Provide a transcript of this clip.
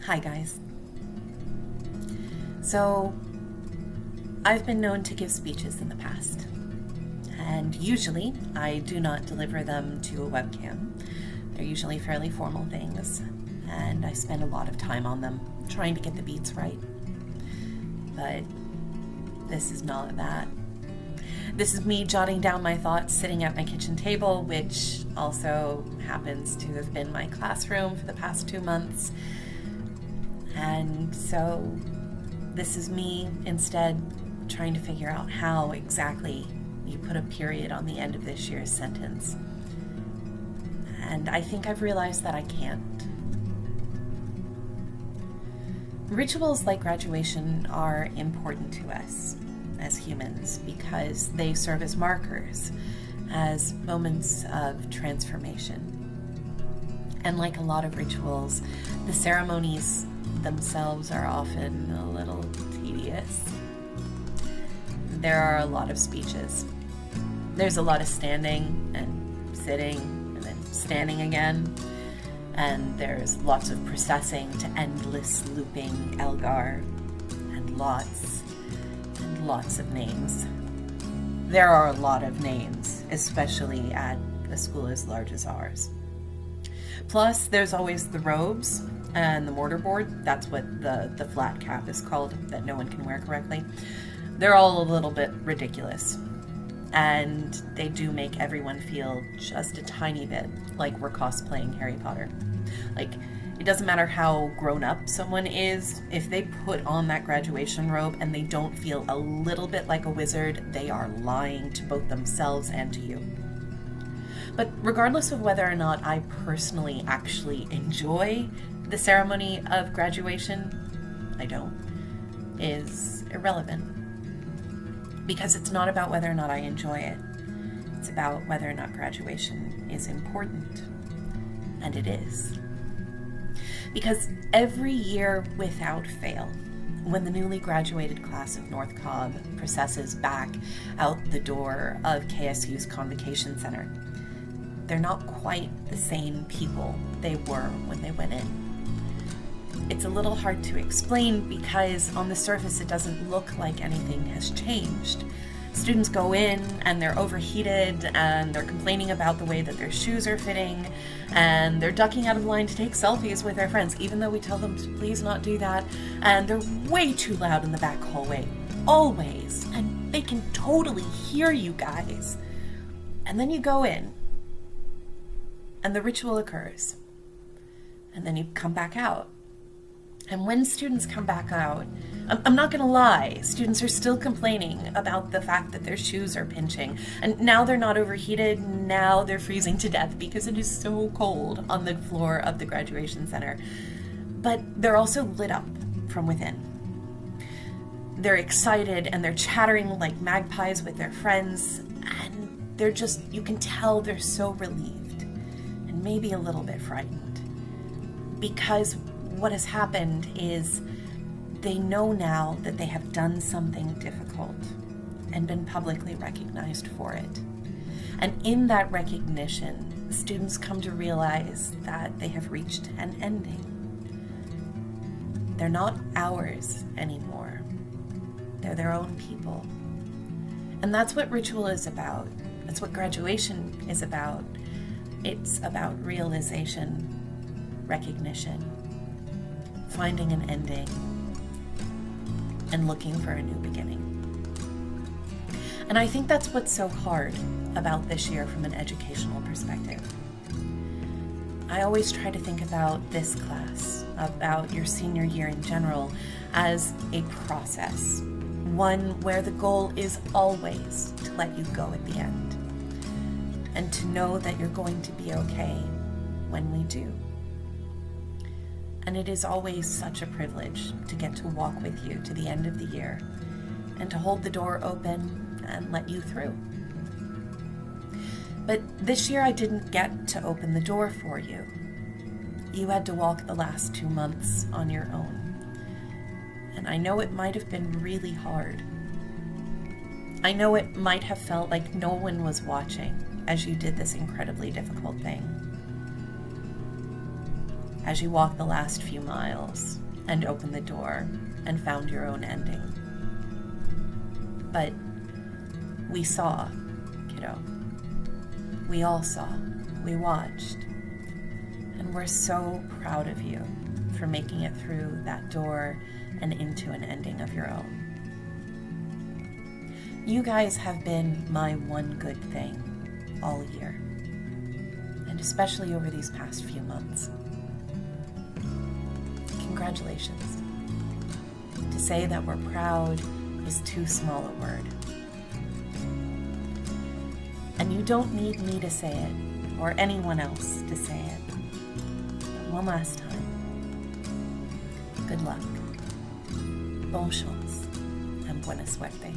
Hi guys. So, I've been known to give speeches in the past, and usually I do not deliver them to a webcam. They're usually fairly formal things, and I spend a lot of time on them, trying to get the beats right. But this is not that. This is me jotting down my thoughts sitting at my kitchen table, which also happens to have been my classroom for the past 2 months. And so this is me instead trying to figure out how exactly you put a period on the end of this year's sentence. And I think I've realized that I can't. Rituals like graduation are important to us as humans because they serve as markers, as moments of transformation. And like a lot of rituals, the ceremonies themselves are often a little tedious. There are a lot of speeches. There's a lot of standing and sitting and then standing again. And there's lots of processing to endless looping Elgar and lots of names. There are a lot of names, especially at a school as large as ours. Plus, there's always the robes and the mortarboard. That's what the flat cap is called, that no one can wear correctly. They're all a little bit ridiculous. And they do make everyone feel just a tiny bit like we're cosplaying Harry Potter. Like, it doesn't matter how grown up someone is, if they put on that graduation robe and they don't feel a little bit like a wizard, they are lying to both themselves and to you. But regardless of whether or not I personally actually enjoy the ceremony of graduation, I don't, is irrelevant. Because it's not about whether or not I enjoy it. It's about whether or not graduation is important. And it is. Because every year without fail, when the newly graduated class of North Cobb processes back out the door of KSU's Convocation Center, they're not quite the same people they were when they went in. It's a little hard to explain because on the surface it doesn't look like anything has changed. Students go in and they're overheated and they're complaining about the way that their shoes are fitting and they're ducking out of line to take selfies with their friends, even though we tell them to please not do that. And they're way too loud in the back hallway, always. And they can totally hear you guys. And then you go in and the ritual occurs. And then you come back out. And when students come back out, I'm not going to lie, students are still complaining about the fact that their shoes are pinching. And now they're not overheated, now they're freezing to death because it is so cold on the floor of the graduation center. But they're also lit up from within. They're excited and they're chattering like magpies with their friends. And they're just, you can tell they're so relieved and maybe a little bit frightened. Because what has happened is they know now that they have done something difficult and been publicly recognized for it. And in that recognition, students come to realize that they have reached an ending. They're not ours anymore. They're their own people. And that's what ritual is about. That's what graduation is about. It's about realization, recognition, finding an ending, and looking for a new beginning. And I think that's what's so hard about this year from an educational perspective. I always try to think about this class, about your senior year in general, as a process. One where the goal is always to let you go at the end. And to know that you're going to be okay when we do. And it is always such a privilege to get to walk with you to the end of the year and to hold the door open and let you through. But this year I didn't get to open the door for you. You had to walk the last 2 months on your own. And I know it might have been really hard. I know it might have felt like no one was watching as you did this incredibly difficult thing. as you walked the last few miles and opened the door and found your own ending. But we saw, kiddo. We all saw. We watched. And we're so proud of you for making it through that door and into an ending of your own. You guys have been my one good thing all year, and especially over these past few months. Congratulations. To say that we're proud is too small a word. And you don't need me to say it, or anyone else to say it. But one last time. Good luck. Bonne chance and buena suerte.